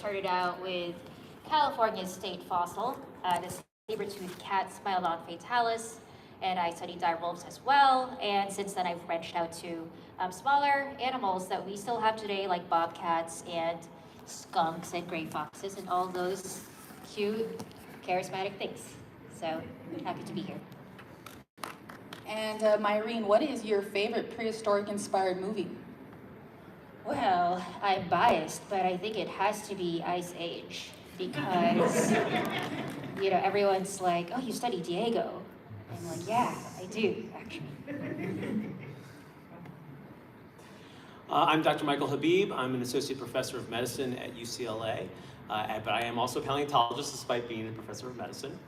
started out with California's state fossil, the saber-toothed cat Smilodon fatalis, and I studied direwolves as well. And since then, I've branched out to smaller animals that we still have today, like bobcats and skunks and gray foxes and all those cute, charismatic things. So happy to be here. And Myrene, what is your favorite prehistoric inspired movie? Well, I'm biased, but I think it has to be Ice Age because, everyone's like, oh, you study Diego. I'm like, yeah, I do, actually. I'm Dr. Michael Habib. I'm an associate professor of medicine at UCLA, but I am also a paleontologist despite being a professor of medicine.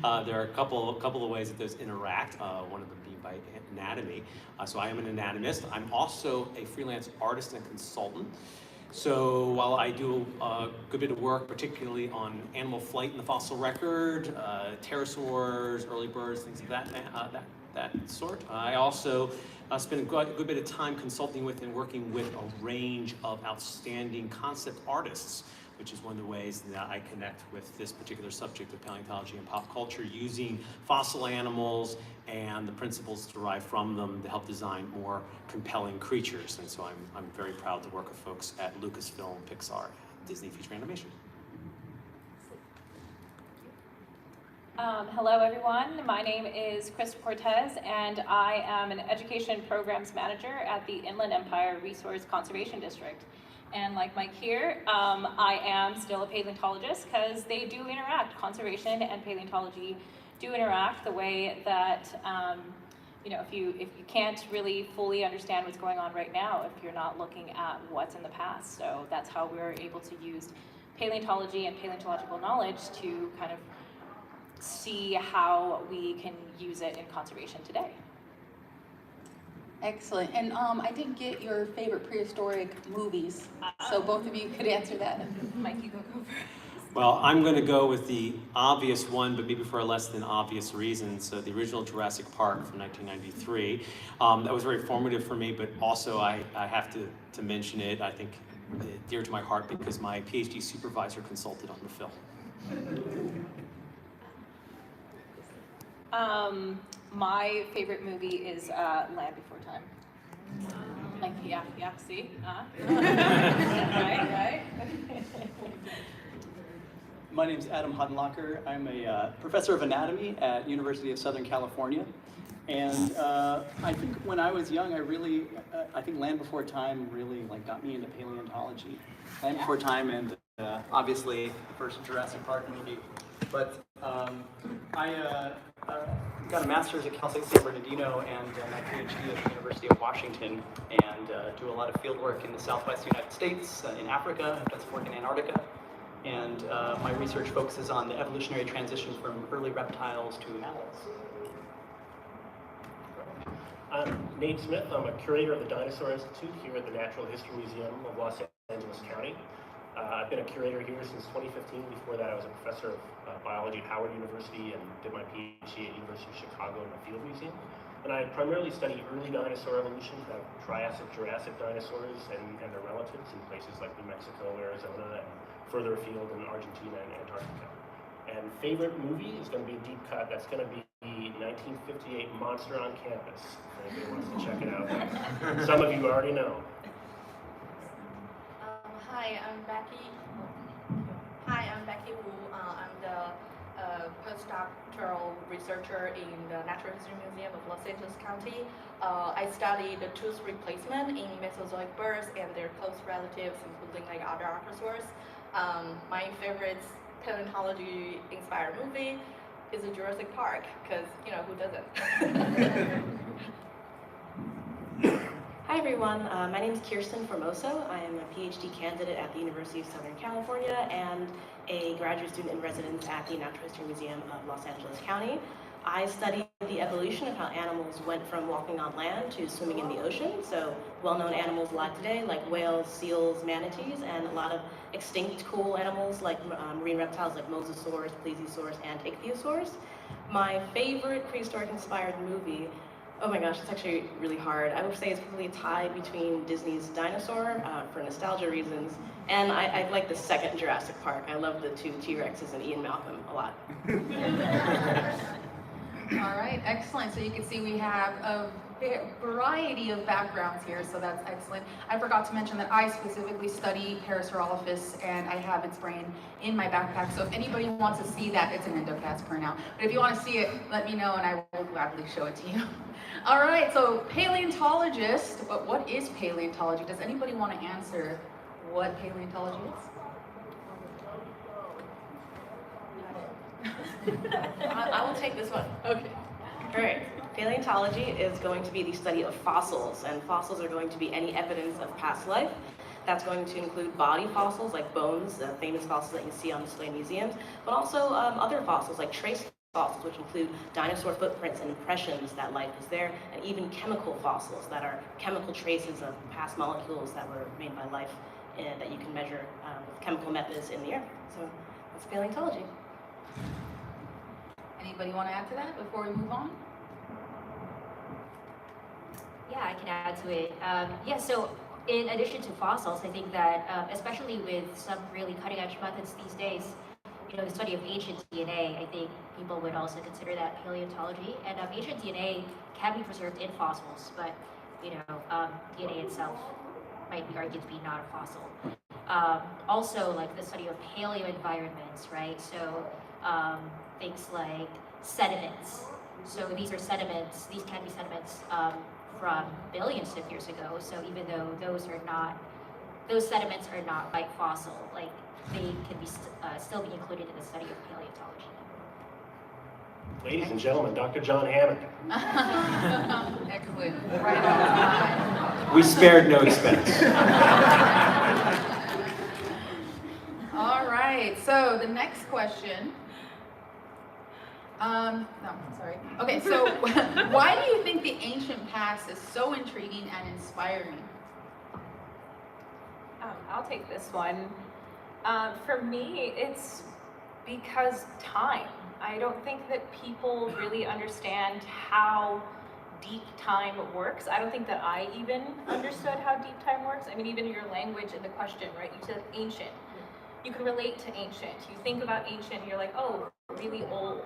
There are a couple of ways that those interact, one of them being by anatomy. So I am an anatomist. I'm also a freelance artist and consultant. So while I do a good bit of work, particularly on animal flight in the fossil record, pterosaurs, early birds, things of that sort, I also spend a good bit of time consulting with and working with a range of outstanding concept artists, which is one of the ways that I connect with this particular subject of paleontology and pop culture, using fossil animals and the principles derived from them to help design more compelling creatures. And so I'm very proud to work with folks at Lucasfilm, Pixar, and Disney Feature Animation. Hello everyone, my name is Krista Cortez and I am an education programs manager at the Inland Empire Resource Conservation District. And like Mike here, I am still a paleontologist because they do interact. Conservation and paleontology do interact the way that, if you can't really fully understand what's going on right now if you're not looking at what's in the past. So that's how we're able to use paleontology and paleontological knowledge to kind of see how we can use it in conservation today. Excellent. And I didn't get your favorite prehistoric movies, so both of you could answer that. Mike, you go first. Well, I'm going to go with the obvious one, but maybe for a less than obvious reason. So the original Jurassic Park from 1993. That was very formative for me, but also I have to mention it, I think, dear to my heart because my PhD supervisor consulted on the film. My favorite movie is Land Before Time. Like, yeah, see? Right. My name's Adam Huttenlocker. I'm a professor of anatomy at University of Southern California. And I think when I was young, I think Land Before Time really got me into paleontology. Land Before Time and obviously the first Jurassic Park movie. But I got a master's at Cal State San Bernardino and my PhD at the University of Washington, and do a lot of field work in the Southwest United States, in Africa. I've done some work in Antarctica, and my research focuses on the evolutionary transition from early reptiles to mammals. I'm Nate Smith. I'm a curator of the Dinosaur Institute here at the Natural History Museum of Los Angeles County. I've been a curator here since 2015. Before that, I was a professor of biology at Howard University and did my PhD at University of Chicago in the Field Museum. And I primarily study early dinosaur evolution, Triassic, Jurassic dinosaurs and their relatives in places like New Mexico, Arizona, and further afield in Argentina and Antarctica. And favorite movie is going to be a deep cut. That's going to be the 1958 Monster on Campus. If anybody wants to check it out. Some of you already know. Hi, I'm Becky Wu. I'm the postdoctoral researcher in the Natural History Museum of Los Angeles County. I study the tooth replacement in Mesozoic birds and their close relatives, including other archosaurs. My favorite paleontology-inspired movie is Jurassic Park, because who doesn't? Hi everyone, my name is Kirsten Formoso. I am a PhD candidate at the University of Southern California and a graduate student in residence at the Natural History Museum of Los Angeles County. I study the evolution of how animals went from walking on land to swimming in the ocean. So well-known animals alive today like whales, seals, manatees, and a lot of extinct cool animals like marine reptiles like mosasaurs, plesiosaurs, and ichthyosaurs. My favorite prehistoric inspired movie Oh my gosh, it's actually really hard. I would say it's probably a tie between Disney's Dinosaur for nostalgia reasons, and I like the second Jurassic Park. I love the two T-Rexes and Ian Malcolm a lot. All right, excellent. So you can see we have a variety of backgrounds here, so that's excellent. I forgot to mention that I specifically study Parasaurolophus, and I have its brain in my backpack. So if anybody wants to see that, it's an EndoCast printout. But if you want to see it, let me know, and I will gladly show it to you. All right, so paleontologist. But what is paleontology? Does anybody want to answer what paleontology is? I will take this one. Okay. All right. Paleontology is going to be the study of fossils, and fossils are going to be any evidence of past life. That's going to include body fossils like bones, the famous fossils that you see on display in museums, but also other fossils like trace fossils, which include dinosaur footprints and impressions that life was there, and even chemical fossils that are chemical traces of past molecules that were made by life that you can measure with chemical methods in the earth. So that's paleontology. Anybody want to add to that before we move on? Yeah, I can add to it. Yeah, so in addition to fossils, I think that especially with some really cutting edge methods these days, you know, the study of ancient DNA, I think people would also consider that paleontology. And ancient DNA can be preserved in fossils, but you know, DNA itself might be argued to be not a fossil. Also, like the study of paleo environments, right? So things like sediments. So these are sediments. These can be sediments from billions of years ago. So even though those sediments are not like fossil, like they can be still be included in the study of paleontology. Ladies and gentlemen, Dr. John Hammond. Excellent. Right on time. We spared no expense. All right, so the next question. No, sorry. Okay, so why do you think the ancient past is so intriguing and inspiring? I'll take this one. For me, it's because time. I don't think that people really understand how deep time works. I don't think that I even understood how deep time works. I mean, even your language in the question, right? You said ancient. You can relate to ancient. You think about ancient, you're like, oh, really old.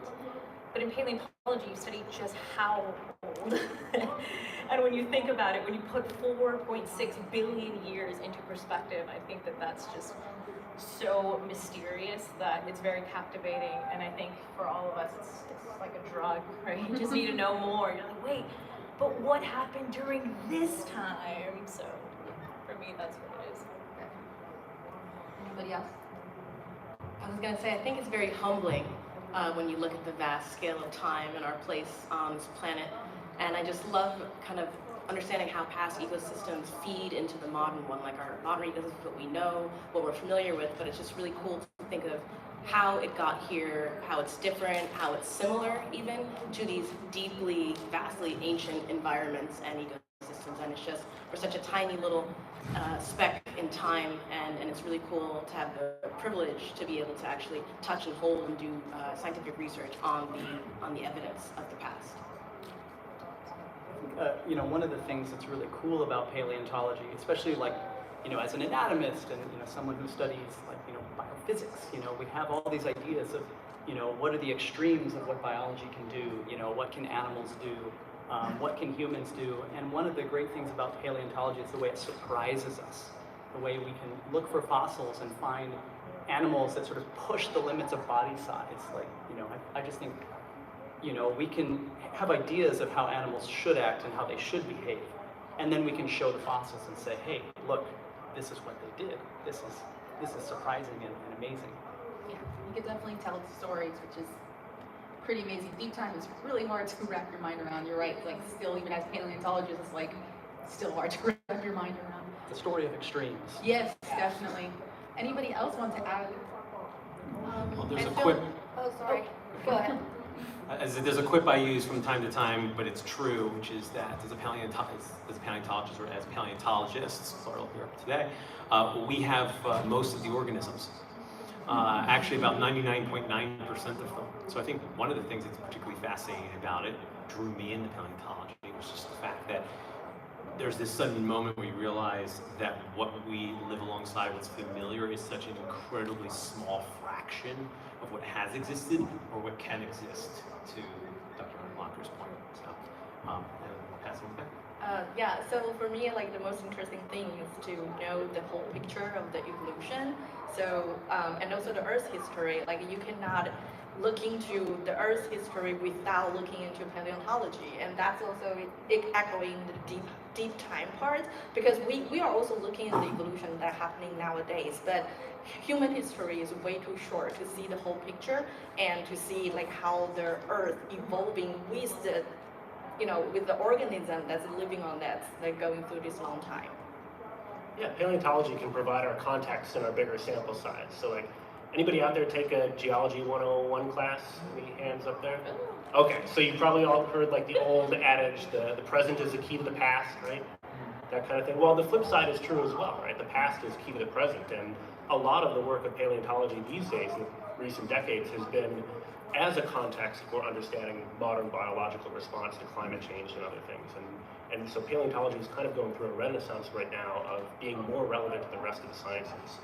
But in paleontology, you study just how old. And when you think about it, when you put 4.6 billion years into perspective, I think that that's just so mysterious that it's very captivating. And I think for all of us, it's like a drug, right? You just need to know more. You're like, wait, but what happened during this time? So for me, that's what it is. Anybody else? I was going to say, I think it's very humbling when you look at the vast scale of time and our place on this planet. And I just love kind of understanding how past ecosystems feed into the modern one, like our modern ecosystems, what we know, what we're familiar with, but it's just really cool to think of how it got here, how it's different, how it's similar even to these deeply, vastly ancient environments and ecosystems. And it's just, we're such a tiny little speck in time, and it's really cool to have the privilege to be able to actually touch and hold and do scientific research on the evidence of the past. You know, one of the things that's really cool about paleontology, especially like, you know, as an anatomist and, you know, someone who studies like, you know, biophysics, you know, we have all these ideas of, you know, what are the extremes of what biology can do, you know, what can animals do, what can humans do, and one of the great things about paleontology is the way it surprises us, the way we can look for fossils and find animals that sort of push the limits of body size. Like, you know, I just think, you know, we can have ideas of how animals should act and how they should behave. And then we can show the fossils and say, hey, look, this is what they did. This is surprising and amazing. Yeah, you can definitely tell stories, which is pretty amazing. Deep time is really hard to wrap your mind around. You're right, like still, even as paleontologists, it's like still hard to wrap your mind around. The story of extremes. Yes, definitely. Anybody else want to add? Well, there's I a feel- quip. Oh, sorry. Go ahead. There's a quip I use from time to time, but it's true, which is that as a paleontologist or as paleontologists, plural here today, we have most of the organisms. Actually, about 99.9% of them. So I think one of the things that's particularly fascinating about it, drew me into paleontology, was just the fact that there's this sudden moment where you realize that what we live alongside, what's familiar, is such an incredibly small fraction of what has existed or what can exist, to Dr. Locker's point. So, and pass it back. Yeah, so for me, like the most interesting thing is to know the whole picture of the evolution. So, and also the Earth's history. Like you cannot look into the Earth's history without looking into paleontology, and that's also echoing the deep time part, because we are also looking at the evolution that's happening nowadays, but human history is way too short to see the whole picture and to see like how the Earth evolving with the with the organism that's living on that, like going through this long time. Yeah, paleontology can provide our context and our bigger sample size. So like, anybody out there take a Geology 101 class? Any hands up there? Okay, so you probably all heard like the old adage, the present is the key to the past, right? That kind of thing. Well, the flip side is true as well, right? The past is key to the present, and a lot of the work of paleontology these days, in recent decades, has been as a context for understanding modern biological response to climate change and other things. And so paleontology is kind of going through a renaissance right now of being more relevant to the rest of the sciences.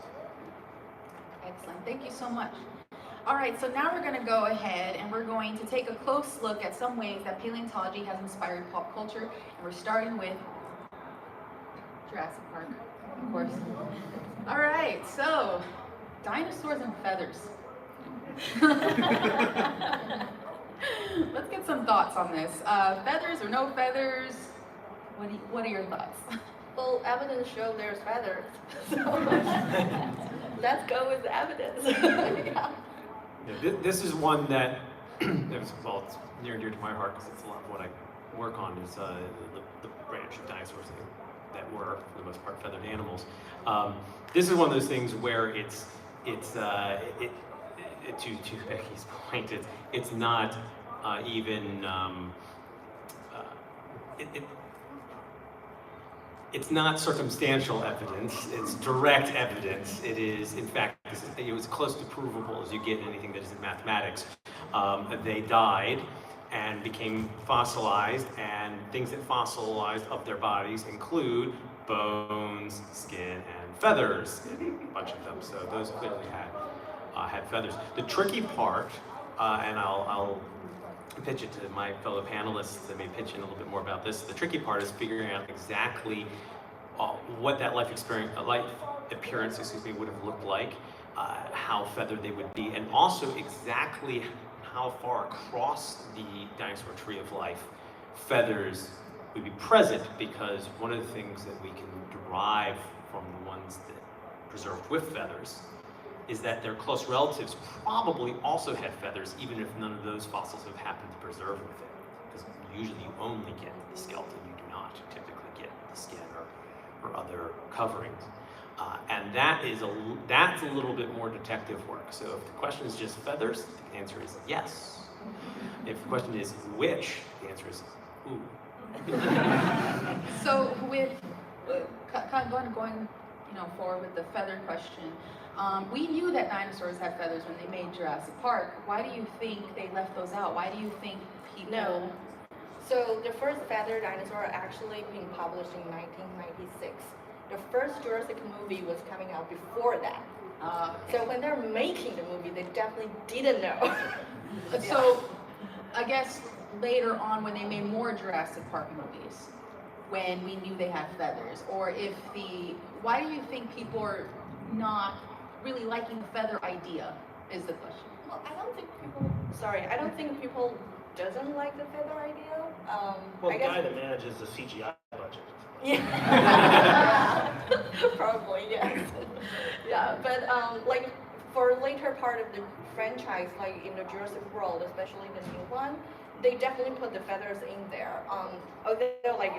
Excellent, thank you so much. All right, so now we're going to go ahead and we're going to take a close look at some ways that paleontology has inspired pop culture, and we're starting with Jurassic Park, of course. All right, so dinosaurs and feathers. Let's get some thoughts on this. Feathers or no feathers? What are your thoughts? Well, evidence shows there's feathers, so let's go with the evidence. Yeah. Yeah, this is one that, well, it's near and dear to my heart because it's a lot of what I work on, is the branch of dinosaurs that were, for the most part, feathered animals. This is one of those things where to Becky's point, it's not even it's not circumstantial evidence, it's direct evidence. It is, in fact, it was close to provable as you get in anything that isn't mathematics. They died and became fossilized, and things that fossilized of their bodies include bones, skin, and feathers, a bunch of them. So those clearly had feathers. The tricky part, and I'll pitch it to my fellow panelists that may pitch in a little bit more about this. The tricky part is figuring out exactly what that life appearance would have looked like, how feathered they would be, and also exactly how far across the dinosaur tree of life feathers would be present, because one of the things that we can derive from the ones that preserved with feathers is that their close relatives probably also had feathers, even if none of those fossils have happened to preserve with it. Because usually you only get the skeleton, you do not typically get the skin or other coverings. And that's a little bit more detective work. So if the question is just feathers, the answer is yes. If the question is which, the answer is ooh. So with kind of going forward with the feather question, we knew that dinosaurs had feathers when they made Jurassic Park. Why do you think they left those out? Why do you think people... No. So the first feathered dinosaur actually being published in 1996. The first Jurassic movie was coming out before that. Okay. So when they're making the movie, they definitely didn't know. So I guess later on when they made more Jurassic Park movies, when we knew they had feathers, or why do you think people are not really liking the feather idea, is the question. Well, I don't think people doesn't like the feather idea. Well, the guy that manages the CGI budget. Yeah. Probably, yes. Yeah, but like for later part of the franchise, like in the Jurassic World, especially the new one, they definitely put the feathers in there. Although like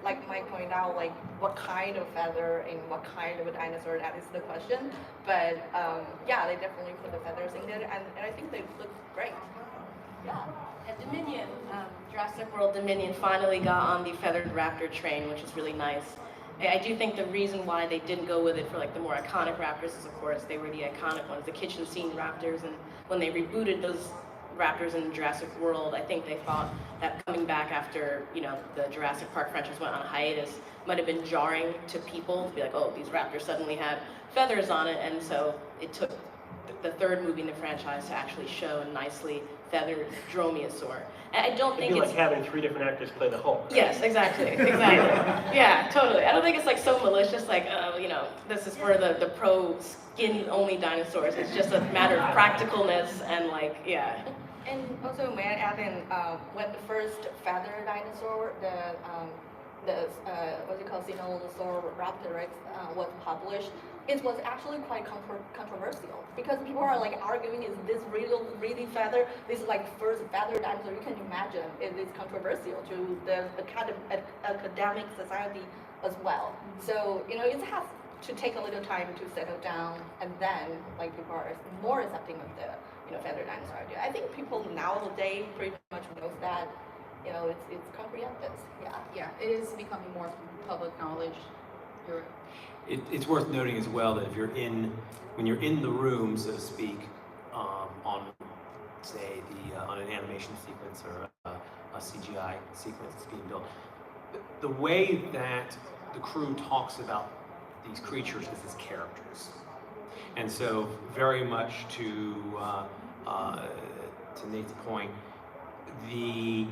Mike pointed out, like what kind of feather and what kind of a dinosaur, that is the question. But yeah, they definitely put the feathers in there, and I think they look great. Yeah. At Dominion, Jurassic World Dominion finally got on the feathered raptor train, which is really nice. I do think the reason why they didn't go with it for like the more iconic raptors is, of course, they were the iconic ones, the kitchen scene raptors, and when they rebooted those raptors in Jurassic World, I think they thought that coming back after, you know, the Jurassic Park franchise went on a hiatus might have been jarring to people to be like, oh, these raptors suddenly had feathers on it, and so it took the third movie in the franchise to actually show a nicely feathered dromaeosaur. And I don't think It'd be it's like having 3 different actors play the Hulk. Right? Yes, exactly. Yeah, totally. I don't think it's like so malicious, like, you know, this is for the pro skin-only dinosaurs. It's just a matter of practicalness and like, yeah. And also, may I add in, when the first feather dinosaur, what's it called, Sinolosaurus Rex, was published, it was actually quite controversial because people are like arguing, is this really feather? This is like first feather dinosaur. You can imagine it is controversial to the academic society as well. So, you know, it has to take a little time to settle down, and then like people are more accepting of the, you know, feather dinosaur idea. I think people nowadays pretty much knows that, you know, it's comprehensive. Yeah, it is becoming more public knowledge. You're It's worth noting as well that when you're in the room, so to speak, on say on an animation sequence or a CGI sequence that's being built, the way that the crew talks about these creatures is as characters, and so very much to Nate's point, the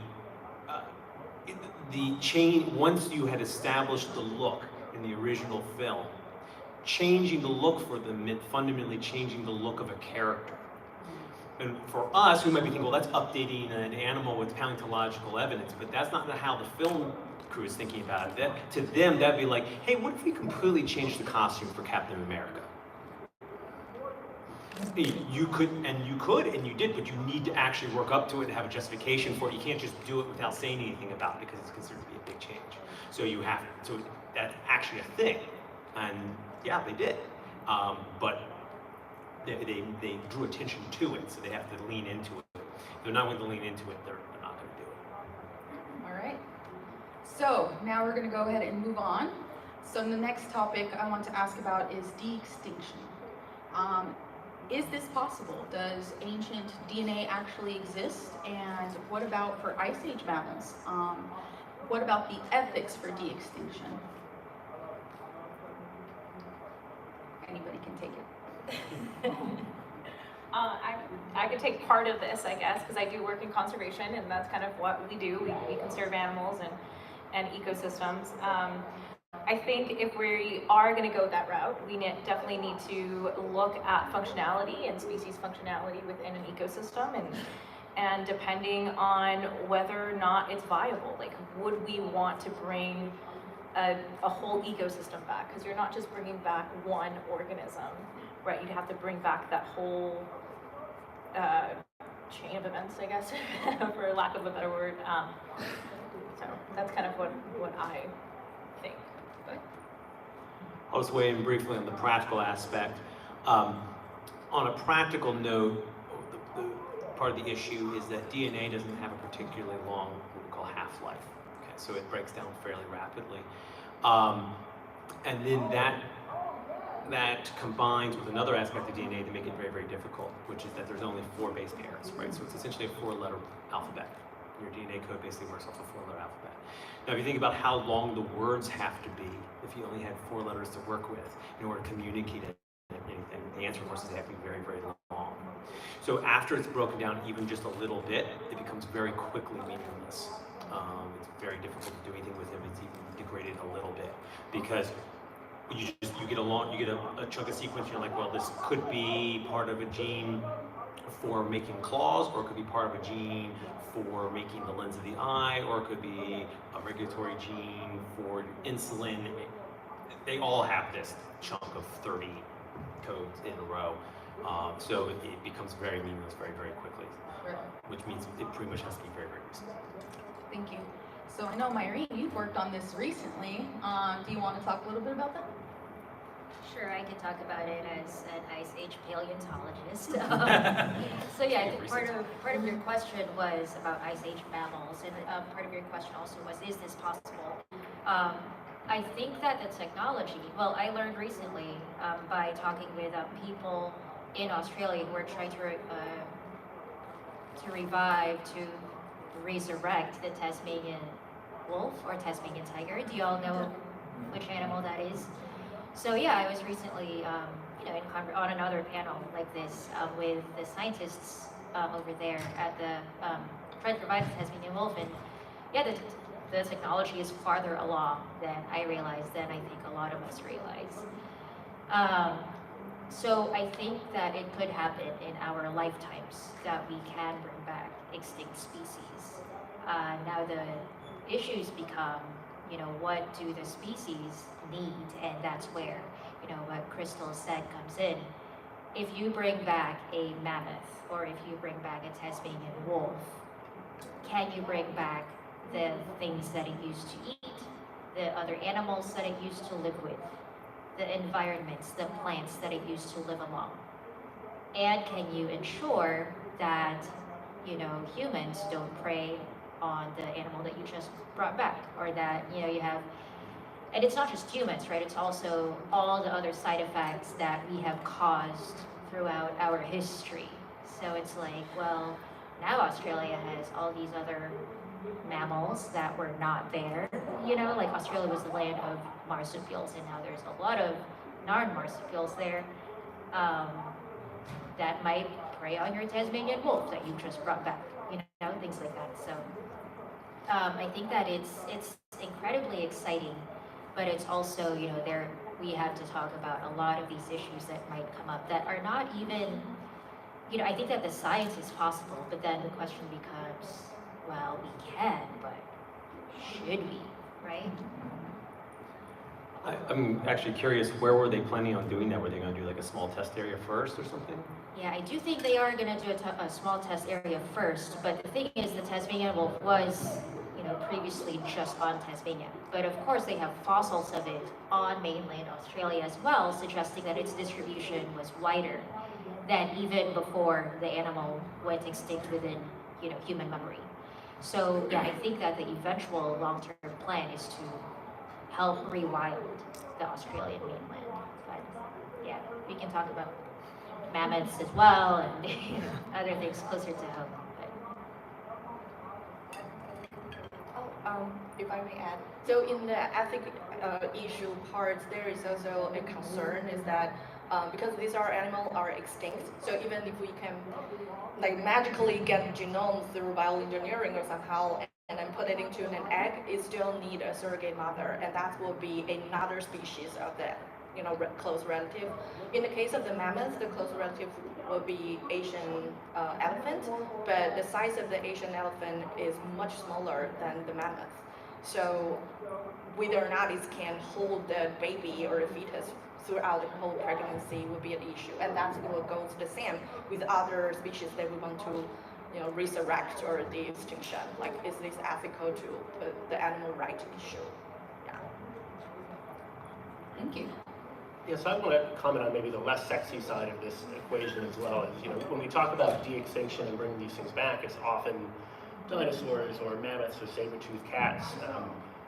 change once you had established the look in the original film, changing the look for them meant fundamentally changing the look of a character. And for us, we might be thinking, well, that's updating an animal with paleontological evidence, but that's not how the film crew is thinking about it. To them, that'd be like, hey, what if we completely changed the costume for Captain America? You could, and you did, but you need to actually work up to it and have a justification for it. You can't just do it without saying anything about it because it's considered to be a big change. So you have to, that's actually a thing. And yeah, they did. But they drew attention to it, so they have to lean into it. If they're not going to lean into it, they're not going to do it. all right. So now we're going to go ahead and move on. So the next topic I want to ask about is de-extinction. Is this possible? Does ancient DNA actually exist? And what about for Ice Age mammals? What about the ethics for de-extinction? Anybody can take it. I could take part of this, I guess, because I do work in conservation, and that's kind of what we do. We conserve animals and ecosystems. I think if we are going to go that route, we definitely need to look at functionality and species functionality within an ecosystem, and depending on whether or not it's viable. Like, would we want to bring a whole ecosystem back? Because you're not just bringing back one organism, right? You'd have to bring back that whole chain of events, I guess, for lack of a better word. So that's kind of what I think. But I'll just weigh in briefly on the practical aspect. On a practical note, the part of the issue is that DNA doesn't have a particularly long, what we call half-life. Okay, so it breaks down fairly rapidly. And then that combines with another aspect of DNA to make it very, very difficult, which is that there's only 4 base pairs, right? So it's essentially a 4-letter alphabet. Your DNA code basically works off a 4-letter alphabet. Now, if you think about how long the words have to be, if you only had 4 letters to work with in order to communicate anything, the answer, of course, is they have to be very, very long. So after it's broken down even just a little bit, it becomes very quickly meaningless. It's very difficult to do anything with it. It's even degraded a little bit because you get a chunk of sequence. You're like, well, this could be part of a gene for making claws, or it could be part of a gene for making the lens of the eye, or it could be a regulatory gene for insulin. They all have this chunk of 30 codes in a row. So it becomes very meaningless very, very quickly, which means it pretty much has to be very, very recent. Thank you. So I know, Myrene, you've worked on this recently. Do you want to talk a little bit about that? Sure, I can talk about it as an Ice Age paleontologist. So yeah, I think part of your question was about Ice Age mammals, and part of your question also was, is this possible? I think that the technology, well, I learned recently by talking with people in Australia who are trying to revive, to resurrect the Tasmanian wolf or Tasmanian tiger. Do you all know which animal that is? So yeah, I was recently, on another panel like this with the scientists over there at the trying to revive the Tasmanian wolf, and yeah, the technology is farther along than I realized, than I think a lot of us realize. So I think that it could happen in our lifetimes that we can bring back extinct species. Now the issues become, what do the species need? And that's where, what Crystal said comes in. If you bring back a mammoth, or if you bring back a Tasmanian wolf, can you bring back the things that it used to eat, the other animals that it used to live with, the environments, the plants that it used to live along? And can you ensure that, humans don't prey on the animal that you just brought back, or that, you have, and it's not just humans, right? It's also all the other side effects that we have caused throughout our history. So it's like, well, now Australia has all these other mammals that were not there. Like Australia was the land of marsupials, and now there's a lot of non-marsupials there that might prey on your Tasmanian wolf that you just brought back, things like that. So I think that it's incredibly exciting, but it's also, we have to talk about a lot of these issues that might come up that are not even, I think that the science is possible, but then the question becomes, well, we can, but should we, right? I'm actually curious, where were they planning on doing that? Were they going to do like a small test area first or something? Yeah, I do think they are going to do a small test area first, but the thing is the Tasmanian wolf was, previously just on Tasmania. But of course they have fossils of it on mainland Australia as well, suggesting that its distribution was wider than even before the animal went extinct within, human memory. So yeah, I think that the eventual long-term plan is to help rewild the Australian mainland. But yeah, we can talk about mammoths as well and other things closer to home. If I may add, so in the ethic issue part, there is also a concern is that because these animals are extinct, so even if we can magically get genomes through bioengineering or somehow and then put it into an egg, it still need a surrogate mother, and that will be another species of the close relative. In the case of the mammoth, the close relative will be Asian elephant, but the size of the Asian elephant is much smaller than the mammoth. So whether or not it can hold the baby or the fetus throughout the whole pregnancy would be an issue, and that's what goes the same with other species that we want to resurrect or de-extinction. Like, is this ethical to the animal right issue? Yeah. Thank you. Yes, I want to comment on maybe the less sexy side of this equation as well. When we talk about de-extinction and bringing these things back, it's often dinosaurs or mammoths or saber-toothed cats.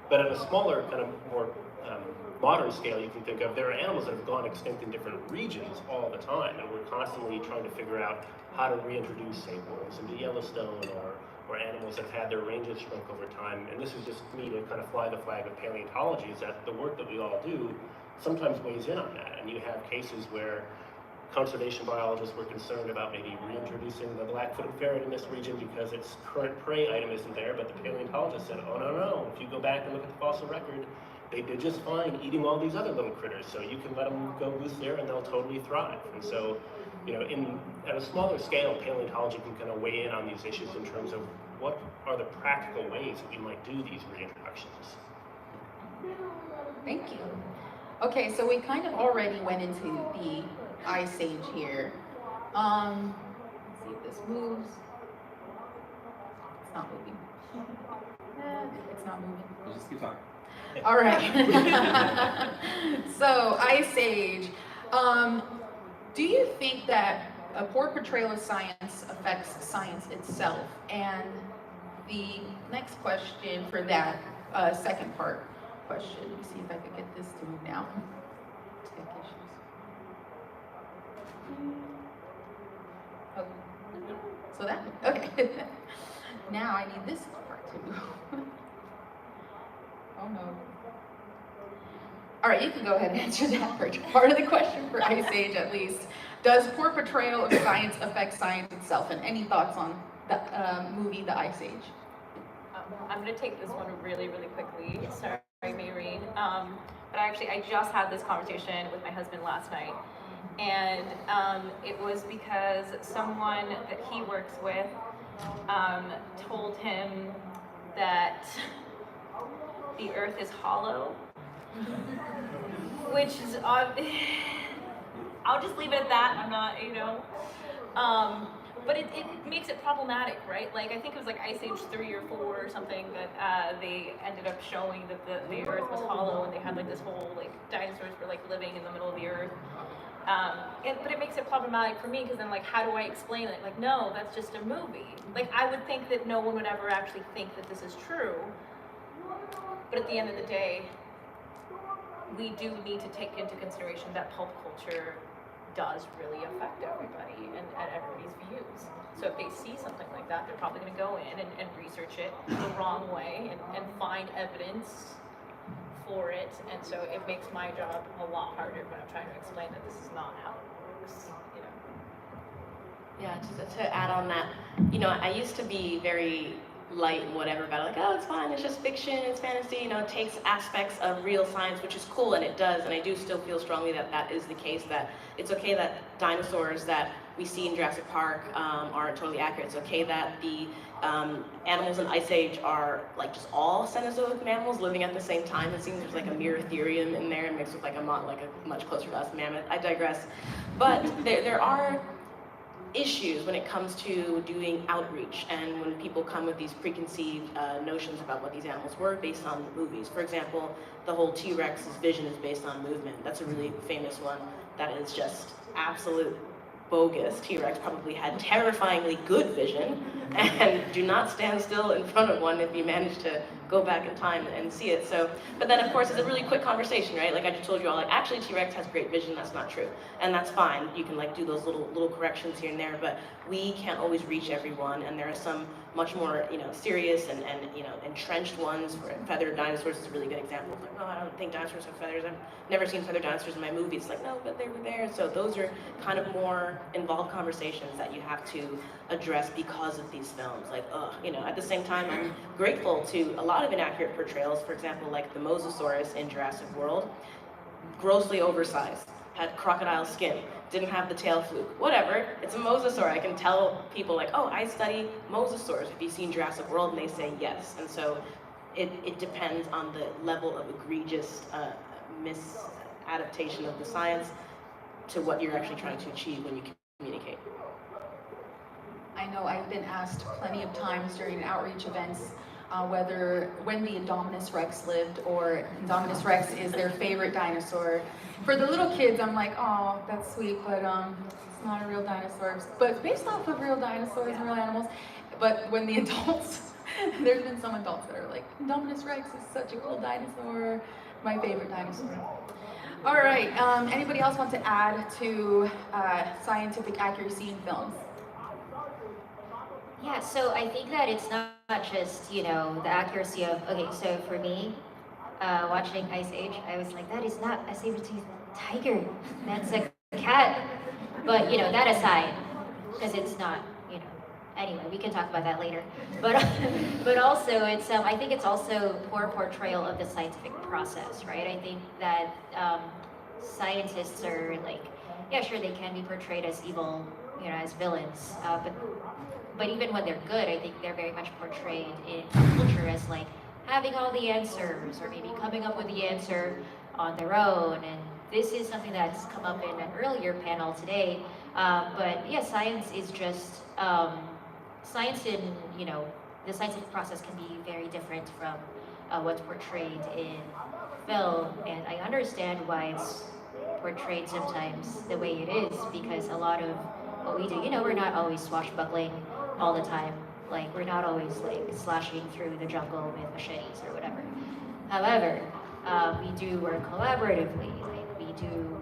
But at a smaller, kind of more modern scale, you can think of, there are animals that have gone extinct in different regions all the time, and we're constantly trying to figure out how to reintroduce, say, wolves into Yellowstone, or animals that have had their ranges shrunk over time. And this is just me to kind of fly the flag of paleontology, is that the work that we all do sometimes weighs in on that. And you have cases where conservation biologists were concerned about maybe reintroducing the black-footed ferret in this region because its current prey item isn't there, but the paleontologist said, oh, no, if you go back and look at the fossil record, they did just fine eating all these other little critters, so you can let them go loose there and they'll totally thrive. And so, at a smaller scale, paleontology can kind of weigh in on these issues in terms of what are the practical ways that we might do these reintroductions. Thank you. Okay, so we kind of already went into the Ice Age here. Let's see if this moves. It's not moving. It's not moving. We'll just keep talking. All right. So, Ice Age. Do you think that a poor portrayal of science affects science itself? And the next question for that second part question. Let me see if I can get this to move now. Tech issues. Oh, so that, okay. Now I need this part to move. Oh no. All right, you can go ahead and answer that part of the question for Ice Age at least. Does poor portrayal of science affect science itself? And any thoughts on the movie The Ice Age? I'm going to take this one really, really quickly. Sorry, Maureen. But actually, I just had this conversation with my husband last night. And it was because someone that he works with told him that the earth is hollow, which is, I'll just leave it at that. I'm not, but it makes it problematic, right? Like, I think it was like Ice Age 3 or 4 or something that they ended up showing that the earth was hollow, and they had like this whole, like, dinosaurs were like living in the middle of the earth. But it makes it problematic for me, because then, like, how do I explain it? Like, no, that's just a movie. Like, I would think that no one would ever actually think that this is true. But at the end of the day, we do need to take into consideration that pulp culture does really affect everybody and everybody's views. So if they see something like that, they're probably going to go in and research it the wrong way and find evidence for it. And so it makes my job a lot harder when I'm trying to explain that this is not how it works, Yeah, just to add on that, I used to be very light and whatever about it, like, oh, it's fine, it's just fiction, it's fantasy, it takes aspects of real science, which is cool, and it does, and I do still feel strongly that that is the case, that it's okay that dinosaurs that we see in Jurassic Park aren't totally accurate. It's okay that the animals in Ice Age are like just all Cenozoic mammals living at the same time. It seems there's like a Miratherium in there mixed with like a much closer to us mammoth. I digress. But there are issues when it comes to doing outreach and when people come with these preconceived notions about what these animals were based on movies. For example, the whole T-Rex's vision is based on movement. That's a really famous one that is just absolute bogus. T-Rex probably had terrifyingly good vision, and do not stand still in front of one if you manage to go back in time and see it. So, but then of course it's a really quick conversation, right? Like I just told you all, like actually T-Rex has great vision, that's not true. And that's fine, you can like do those little corrections here and there, but we can't always reach everyone, and there are some much more, serious and entrenched ones. For feathered dinosaurs is a really good example. It's like, no, I don't think dinosaurs have feathers. I've never seen feathered dinosaurs in my movie. It's like, no, but they were there. So those are kind of more involved conversations that you have to address because of these films. Like, at the same time, I'm grateful to a lot of inaccurate portrayals. For example, like the Mosasaurus in Jurassic World, grossly oversized, had crocodile skin, didn't have the tail fluke, whatever, it's a mosasaur. I can tell people like, oh, I study mosasaurs. Have you seen Jurassic World? And they say yes. And so it depends on the level of egregious misadaptation of the science to what you're actually trying to achieve when you communicate. I know I've been asked plenty of times during outreach events when the Indominus Rex lived, or Indominus Rex is their favorite dinosaur. For the little kids, I'm like, oh, that's sweet, but it's not a real dinosaur. But it's based off of real dinosaurs and real animals. But when the adults, there's been some adults that are like, Indominus Rex is such a cool dinosaur, my favorite dinosaur. All right, anybody else want to add to scientific accuracy in films? Yeah, so I think that it's not just, the accuracy of, okay, so for me, watching Ice Age, I was like, that is not a saber-toothed tiger, that's a cat. But, that aside, because it's not, anyway, we can talk about that later. But also, it's, I think it's also poor portrayal of the scientific process, right? I think that scientists are like, yeah, sure, they can be portrayed as evil, as villains, but even when they're good, I think they're very much portrayed in culture as like having all the answers, or maybe coming up with the answer on their own. And this is something that's come up in an earlier panel today. But yeah, science is just, science in, the scientific process can be very different from what's portrayed in film. And I understand why it's portrayed sometimes the way it is, because a lot of what we do, we're not always swashbuckling all the time. Like, we're not always like slashing through the jungle with machetes or whatever. However, We do work collaboratively. Like we do,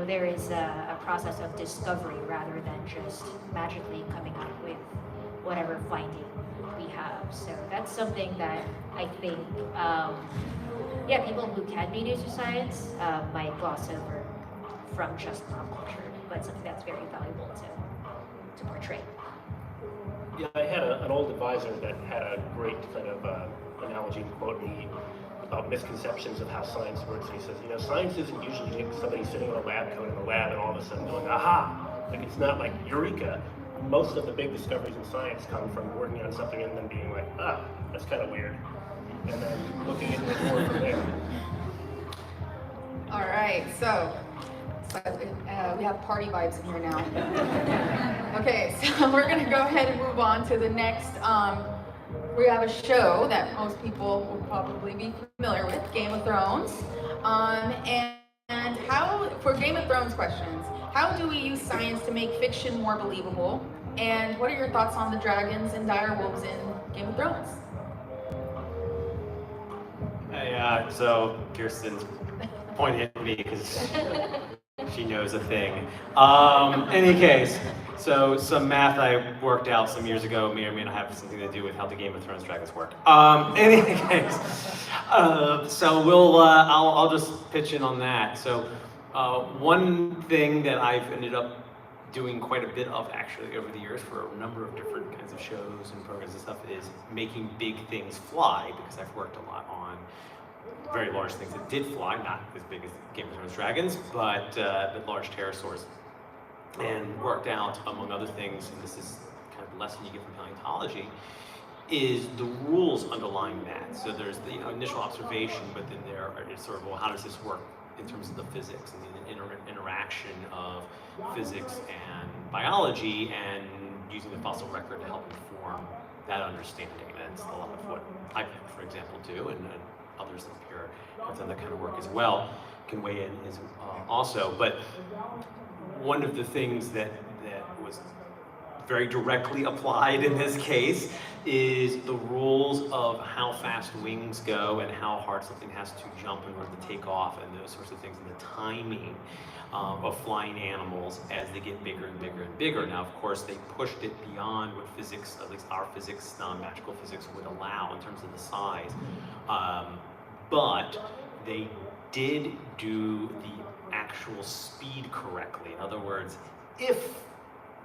there is a process of discovery rather than just magically coming up with whatever finding we have. So that's something that I think, people who can be new to science might gloss over from just pop culture, but something that's very valuable to portray. Yeah, I had an old advisor that had a great kind of analogy to quote me about misconceptions of how science works. And he says, science isn't usually somebody sitting in a lab coat in the lab and all of a sudden going, aha! Like it's not like eureka. Most of the big discoveries in science come from working on something and then being like, that's kind of weird. And then looking into it more from there. All right, so we have party vibes in here now. Okay, so we're gonna go ahead and move on to the next. We have a show that most people will probably be familiar with, Game of Thrones. And how, for Game of Thrones questions, how do we use science to make fiction more believable? And what are your thoughts on the dragons and direwolves in Game of Thrones? Hey, so Kirsten's pointing at me because she knows a thing. Any case, so some math I worked out some years ago may or may not have something to do with how the Game of Thrones dragons work. Any case, so I'll just pitch in on that. So one thing that I've ended up doing quite a bit of actually over the years for a number of different kinds of shows and programs and stuff is making big things fly, because I've worked a lot on very large things that did fly, not as big as Game of Thrones dragons, but large pterosaurs. And worked out, among other things, and this is kind of a lesson you get from paleontology, is the rules underlying that. So there's the initial observation, but then there are sort of, well, how does this work in terms of the physics and the interaction of physics and biology, and using the fossil record to help inform that understanding. And that's a lot of what I, for example, do, and others up here have done that kind of work as well, can weigh in as also. But one of the things that was very directly applied in this case is the rules of how fast wings go and how hard something has to jump in order to take off, and those sorts of things, and the timing of flying animals as they get bigger and bigger and bigger. Now, of course, they pushed it beyond what physics, at least our physics, non-magical physics, would allow in terms of the size. But they did do the actual speed correctly. In other words, if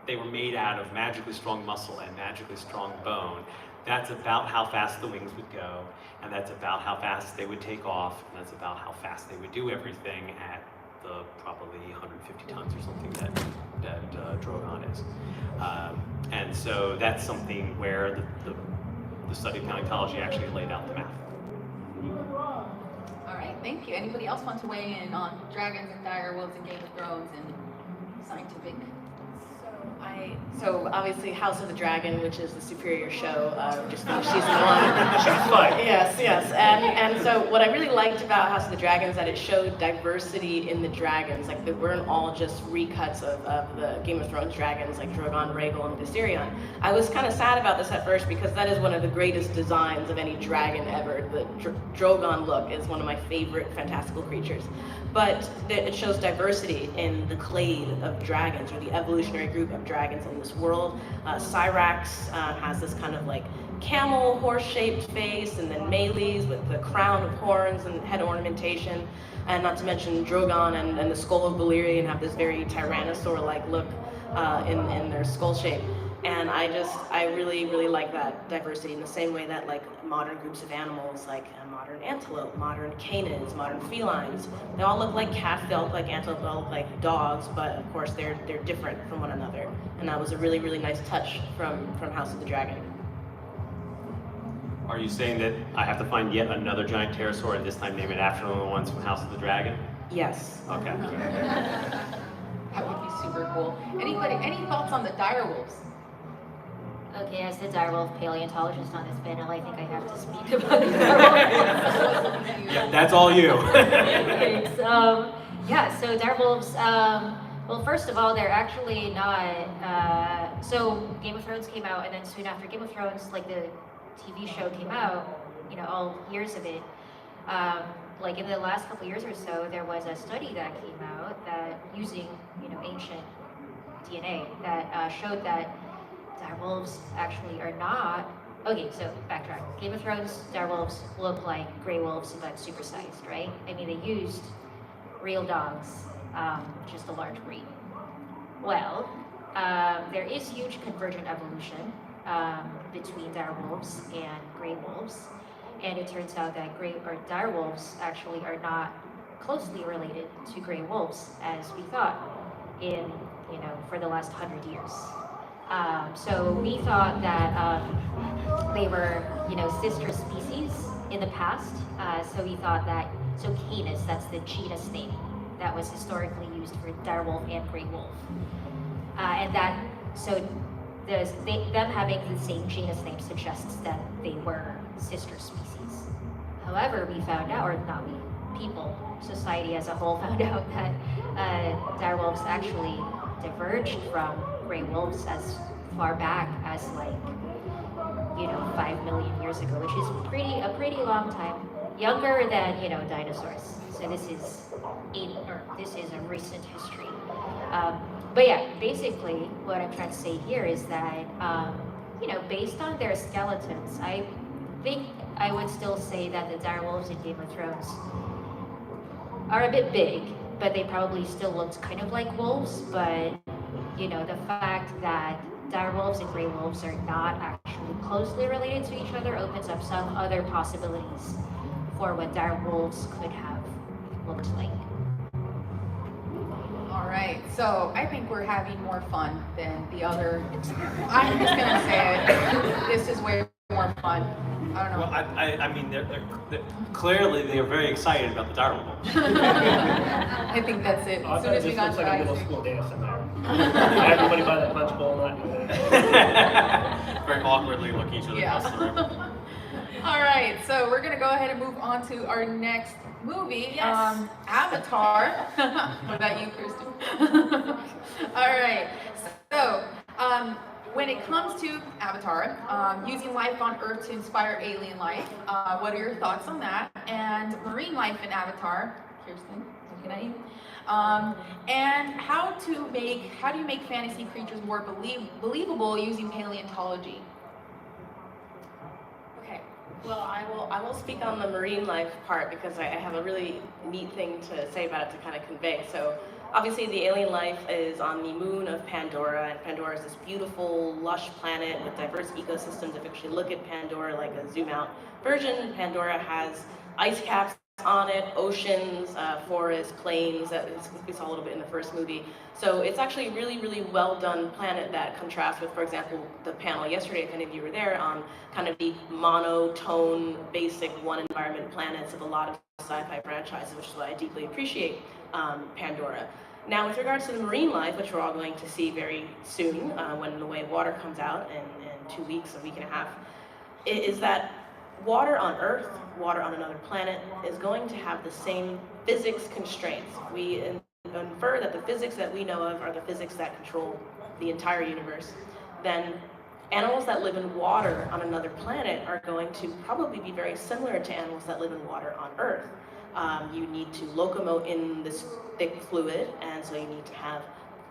they were made out of magically strong muscle and magically strong bone, that's about how fast the wings would go, and that's about how fast they would take off, and that's about how fast they would do everything at the probably 150 tons or something that Drogon is. And so that's something where the study of paleontology actually laid out the math. All right, thank you. Anybody else want to weigh in on dragons and direwolves and Game of Thrones and scientific? So obviously House of the Dragon, which is the superior show, just finished season 1. She's fine. Yes. And so what I really liked about House of the Dragon is that it showed diversity in the dragons. Like they weren't all just recuts of the Game of Thrones dragons like Drogon, Rhaegal, and Viserion. I was kind of sad about this at first because that is one of the greatest designs of any dragon ever. The Drogon look is one of my favorite fantastical creatures. But it shows diversity in the clade of dragons, or the evolutionary group of dragons in this world. Syrax has this kind of like camel horse-shaped face, and then Melees with the crown of horns and head ornamentation, and not to mention Drogon and the skull of Balerion have this very tyrannosaur-like look in their skull shape. And I really, really like that diversity in the same way that like modern groups of animals, like a modern antelope, modern canids, modern felines, they all look like cats, they all look like antelope, they all look like dogs, but of course they're different from one another. And that was a really, really nice touch from House of the Dragon. Are you saying that I have to find yet another giant pterosaur and this time name it after one of the ones from House of the Dragon? Yes. Okay. That would be super cool. Anybody, any thoughts on the direwolves? Okay, as the direwolf paleontologist on this panel, I think I have to speak about the direwolves. Yeah, that's all you. Thanks. So direwolves, well, first of all, they're actually not, so Game of Thrones came out, and then soon after Game of Thrones, like the TV show came out, all years of it, like in the last couple years or so, there was a study that came out that using, ancient DNA that showed that direwolves actually are not. Okay, so backtrack. Game of Thrones direwolves look like gray wolves but supersized, right? I mean, they used real dogs, just a large breed. Well, there is huge convergent evolution between direwolves and gray wolves, and it turns out that direwolves actually are not closely related to gray wolves as we thought in for the last 100 years. So we thought that they were sister species in the past. So we thought that Canis, that's the genus name that was historically used for direwolf and gray wolf, and that them having the same genus name suggests that they were sister species. However, we found out, or not we, people, society as a whole found out that direwolves actually diverged from gray wolves as far back as 5 million years ago, which is a pretty long time, younger than dinosaurs. So this is a recent history. But yeah, basically what I'm trying to say here is that based on their skeletons, I think I would still say that the direwolves in Game of Thrones are a bit big, but they probably still looked kind of like wolves. But the fact that direwolves and gray wolves are not actually closely related to each other opens up some other possibilities for what direwolves could have looked like. All right, so I think we're having more fun than the other. I'm just gonna say it. This is way more fun. I don't know. Well, I mean, they're clearly they are very excited about the direwolf. I think that's it. As soon as we This got looks like a middle started. school dance in there. Everybody by the punch bowl, not doing it. Very awkwardly looking each other across the room. All right, so we're gonna go ahead and move on to our next movie, Yes. Avatar. What about you, Kirsten? All right, so when it comes to Avatar, using life on Earth to inspire alien life, what are your thoughts on that? And marine life in Avatar, Kirsten, looking at you. And how do you make fantasy creatures more believable using paleontology? Okay, well, I will speak on the marine life part because I have a really neat thing to say about it to kind of convey. So obviously the alien life is on the moon of Pandora, and Pandora is this beautiful, lush planet with diverse ecosystems. If you actually look at Pandora like a zoom out version, Pandora has ice caps on it, oceans, forests, plains, that we saw a little bit in the first movie. So it's actually a really, really well done planet that contrasts with, for example, the panel yesterday, if any of you were there, on kind of the monotone, basic one environment planets of a lot of sci-fi franchises, which is what I deeply appreciate Pandora. Now, with regards to the marine life, which we're all going to see very soon, when the way water comes out in 2 weeks, a week and a half, is that water on Earth, water on another planet, is going to have the same physics constraints. We infer that the physics that we know of are the physics that control the entire universe. Then animals that live in water on another planet are going to probably be very similar to animals that live in water on Earth. You need to locomote in this thick fluid, and so you need to have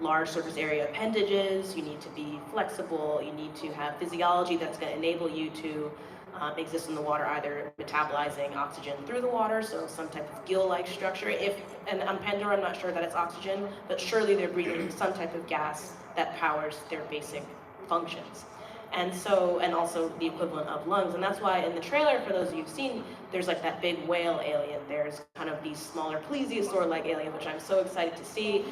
large surface area appendages, you need to be flexible, you need to have physiology that's going to enable you to exist in the water, either metabolizing oxygen through the water, so some type of gill-like structure. And on Pandora, I'm not sure that it's oxygen, but surely they're breathing some type of gas that powers their basic functions. And also the equivalent of lungs. And that's why in the trailer, for those of you who've seen, there's like that big whale alien. There's kind of these smaller plesiosaur-like aliens, which I'm so excited to see.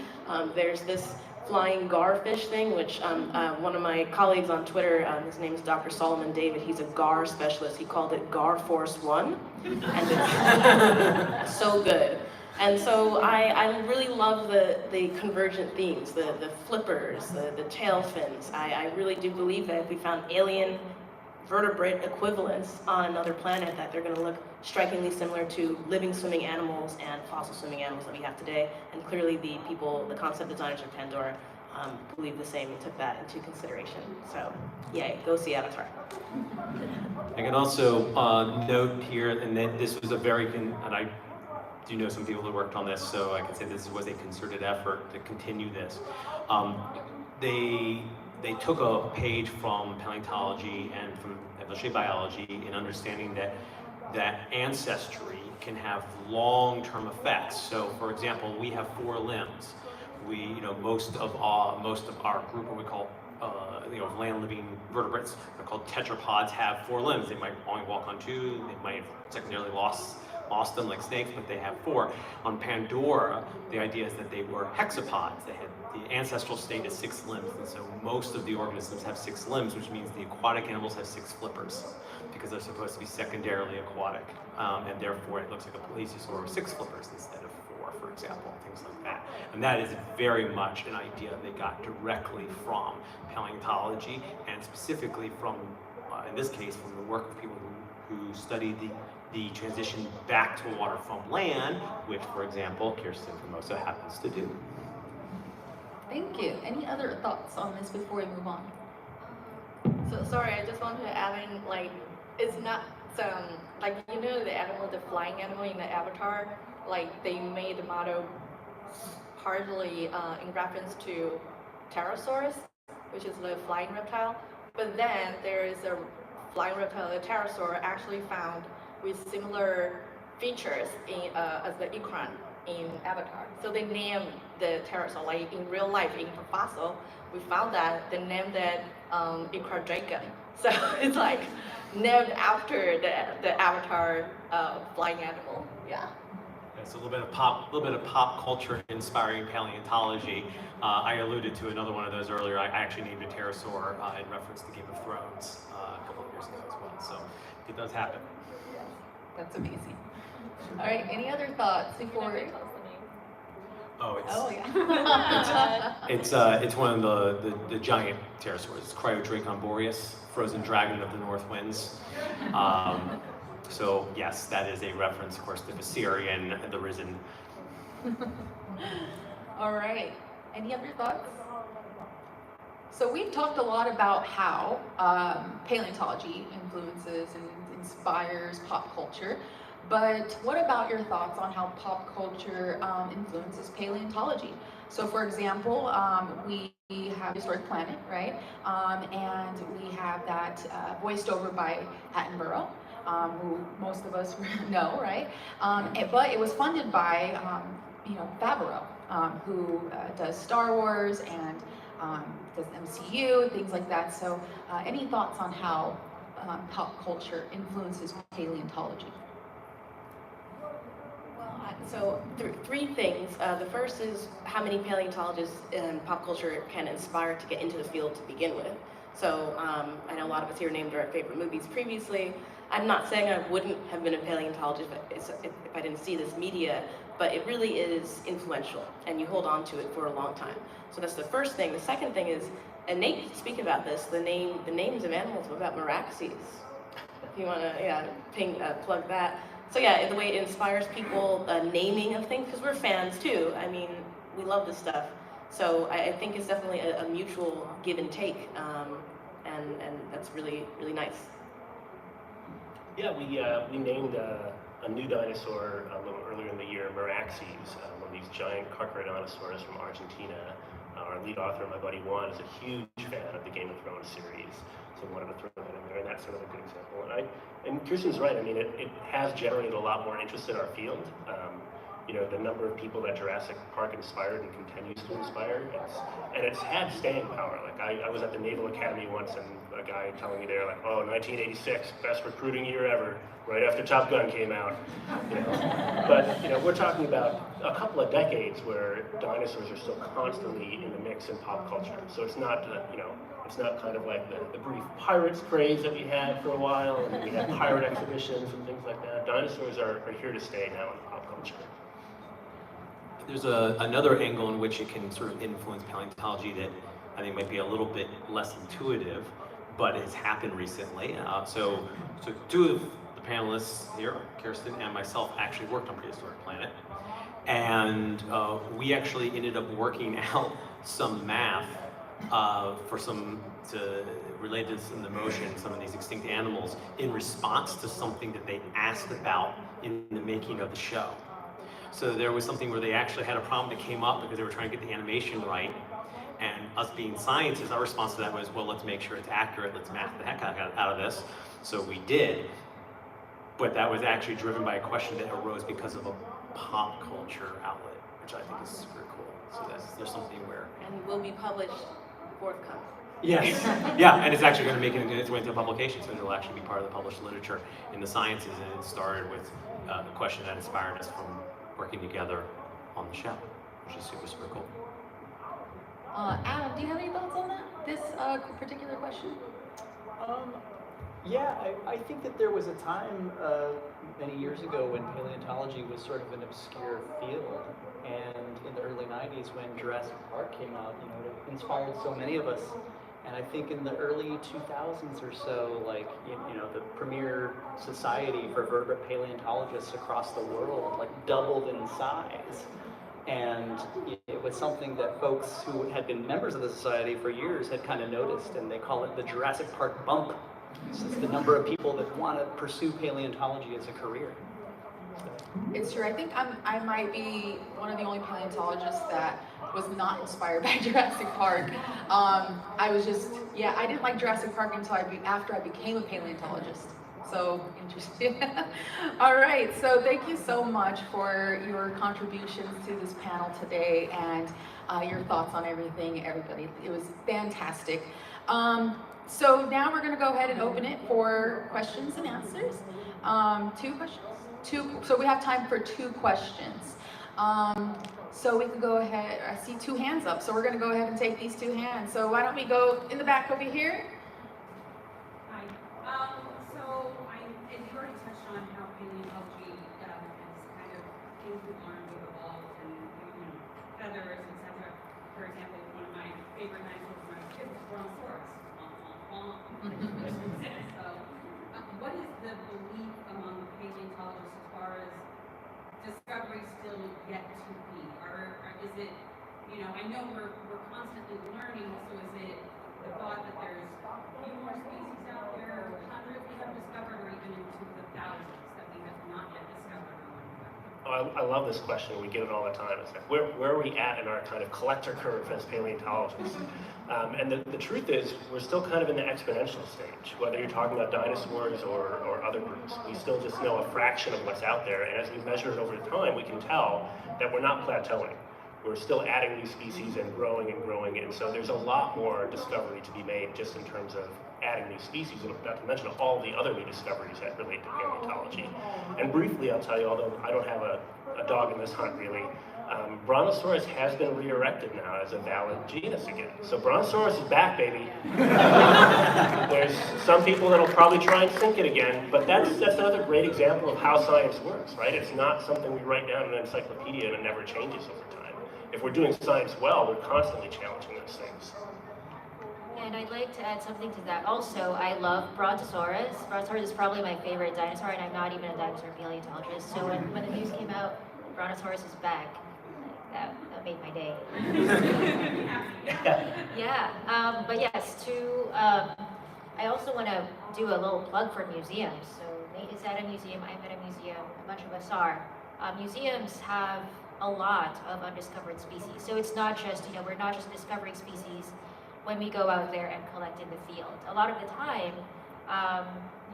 There's this flying garfish thing, which one of my colleagues on Twitter, his name is Dr. Solomon David, he's a GAR specialist. He called it GAR Force One, and it's so good. And so I really love the convergent themes, the flippers, the tail fins. I really do believe that if we found alien vertebrate equivalents on another planet, that they're going to look strikingly similar to living swimming animals and fossil swimming animals that we have today. And clearly the concept designers of Pandora believed the same and took that into consideration. So, yay, go see Avatar. I can also note here, and that this was a very, and I do know some people who worked on this, so I can say this was a concerted effort to continue this. They took a page from paleontology and from evolutionary biology in understanding that ancestry can have long-term effects. So, for example, we have 4 limbs. Most of our group, what we call land-living vertebrates, they're called tetrapods, have 4 limbs. They might only walk on 2. They might have secondarily lost them like snakes, but they have 4. On Pandora, the idea is that they were hexapods. They had the ancestral state is 6 limbs, and so most of the organisms have 6 limbs, which means the aquatic animals have 6 flippers because they're supposed to be secondarily aquatic, and therefore it looks like a plesiosaur with 6 flippers instead of 4, for example, things like that. And that is very much an idea they got directly from paleontology, and specifically from, in this case, from the work of people who studied the transition back to water from land, which, for example, Kirsten Formosa happens to do. Thank you. Any other thoughts on this before we move on? So sorry, I just want to add in, like, it's not like, the animal, the flying animal in the Avatar, like they made the model partly in reference to pterosaurs, which is the flying reptile. But then there is a flying reptile, the pterosaur, actually found with similar features as the ikran in Avatar. So they named the pterosaur, like in real life, in the fossil, we found that they named that ikra dragon. So it's like named after the Avatar flying animal. Yeah. It's a little bit of pop culture inspiring paleontology. I alluded to another one of those earlier. I actually named a pterosaur in reference to Game of Thrones a couple of years ago as well. So it does happen. That's amazing. All right, any other thoughts before? Oh, Yeah. it's one of the giant pterosaurs. It's Cryodracon boreas, frozen dragon of the north winds. So yes, that is a reference, of course, to Viserion and the Risen. All right, any other thoughts? So we've talked a lot about how paleontology influences and inspires pop culture, but what about your thoughts on how pop culture influences paleontology? So for example, we have Historic Planet, right? And we have that voiced over by Attenborough, who most of us know, right? But it was funded by, Favreau, who does Star Wars and does MCU, things like that. So any thoughts on how pop culture influences paleontology? So 3 things. The first is how many paleontologists in pop culture can inspire to get into the field to begin with. So I know a lot of us here named our favorite movies previously. I'm not saying I wouldn't have been a paleontologist if I didn't see this media, but it really is influential, and you hold on to it for a long time. So that's the first thing. The second thing is, and Nate, speaking about this, the names of animals about Meraxes. If you want to, plug that. So yeah, the way it inspires people, naming of things, because we're fans too. I mean, we love this stuff. So I think it's definitely a mutual give and take, and that's really, really nice. Yeah, we named a new dinosaur a little earlier in the year, Meraxes, one of these giant carcharodontosaurs from Argentina. Our lead author, my buddy Juan, is a huge fan of the Game of Thrones series, so we wanted to throw that in there, and that's sort of a good example. And Kirsten's right. I mean, it has generated a lot more interest in our field. The number of people that Jurassic Park inspired and continues to inspire, it's had staying power. Like I was at the Naval Academy once, and a guy telling me there, like, oh, 1986, best recruiting year ever, right after Top Gun came out. But we're talking about a couple of decades where dinosaurs are still constantly in the mix in pop culture. So it's not it's not kind of like the brief pirates craze that we had for a while, and we had pirate exhibitions and things like that. Dinosaurs are here to stay now in pop culture. There's another angle in which it can sort of influence paleontology that I think might be a little bit less intuitive, but has happened recently. So 2 of the panelists here, Kirsten and myself, actually worked on Prehistoric Planet. And we actually ended up working out some math related to some of the motion, some of these extinct animals, in response to something that they asked about in the making of the show. So there was something where they actually had a problem that came up because they were trying to get the animation right. And us being scientists, our response to that was, well, let's make sure it's accurate, let's math the heck out of this. So we did, but that was actually driven by a question that arose because of a pop culture outlet, which I think is super cool. So there's something where... And will be published forthcoming. Yes, yeah, and it's actually going to make its way into publication, so it'll actually be part of the published literature in the sciences, and it started with a question that inspired us from working together on the show, which is super, super cool. Adam, do you have any thoughts on that? This particular question? Yeah, I think that there was a time many years ago when paleontology was sort of an obscure field, and in the early 90s when Jurassic Park came out, it inspired so many of us. And I think in the early 2000s or so, like, the premier society for vertebrate paleontologists across the world, like, doubled in size. And it was something that folks who had been members of the society for years had kind of noticed, and they call it the Jurassic Park bump. It's the number of people that want to pursue paleontology as a career. It's true. I think I might be one of the only paleontologists that was not inspired by Jurassic Park. I was just, I didn't like Jurassic Park until after I became a paleontologist. So interesting. All right, so thank you so much for your contributions to this panel today and your thoughts on everything, everybody. It was fantastic. So now we're going to go ahead and open it for questions and answers. 2 questions? So we have time for 2 questions. So we can go ahead, I see 2 hands up, so we're going to go ahead and take these 2 hands. So why don't we go in the back over here? Hi. So you already touched on how paleontology has kind of came through arms and evolved and feathers, etc. For example, one of my favorite dinosaurs when I was a kid was Brontosaurus. So, what is the belief among paleontologists as far as discovery still yet to be? Or is it, I know we're constantly learning, so is it the thought that there's a few more species out there, or hundreds we have discovered, or even into the thousands that we have not yet discovered or learned about? I love this question. We get it all the time. It's like, where are we at in our kind of collector curve as paleontologists? And the truth is, we're still kind of in the exponential stage. Whether you're talking about dinosaurs or other groups, we still just know a fraction of what's out there. And as we measure it over time, we can tell that we're not plateauing. We're still adding new species and growing and growing. And so there's a lot more discovery to be made just in terms of adding new species, and not to mention all the other new discoveries that relate to paleontology. And briefly, I'll tell you, although I don't have a dog in this hunt really, Brontosaurus has been re-erected now as a valid genus again. So Brontosaurus is back, baby. There's some people that'll probably try and sink it again, but that's another great example of how science works, right? It's not something we write down in an encyclopedia and it never changes over time. If we're doing science well, we're constantly challenging those things. And I'd like to add something to that. Also, I love Brontosaurus. Brontosaurus is probably my favorite dinosaur, and I'm not even a dinosaur paleontologist. So when the news came out, Brontosaurus is back, that made my day. Yeah, but yes, I also want to do a little plug for museums. So Nate is at a museum, I'm at a museum, a bunch of us are. Museums have a lot of undiscovered species. So it's not just, we're not just discovering species when we go out there and collect in the field. A lot of the time,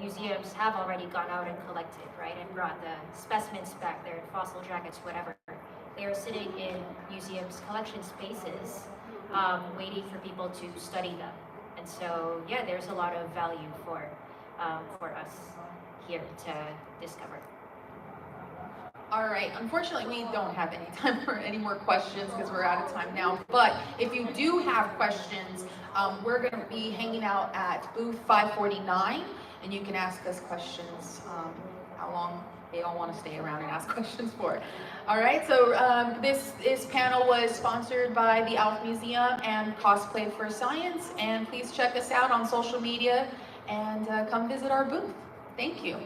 museums have already gone out and collected, right, and brought the specimens back there, fossil jackets, whatever. They are sitting in museums' collection spaces, waiting for people to study them. And so, yeah, there's a lot of value for us here to discover. All right, unfortunately, we don't have any time for any more questions because we're out of time now. But if you do have questions, we're going to be hanging out at booth 549, and you can ask us questions how long they all want to stay around and ask questions for. All right, so this panel was sponsored by the Alf Museum and Cosplay for Science, and please check us out on social media and come visit our booth. Thank you.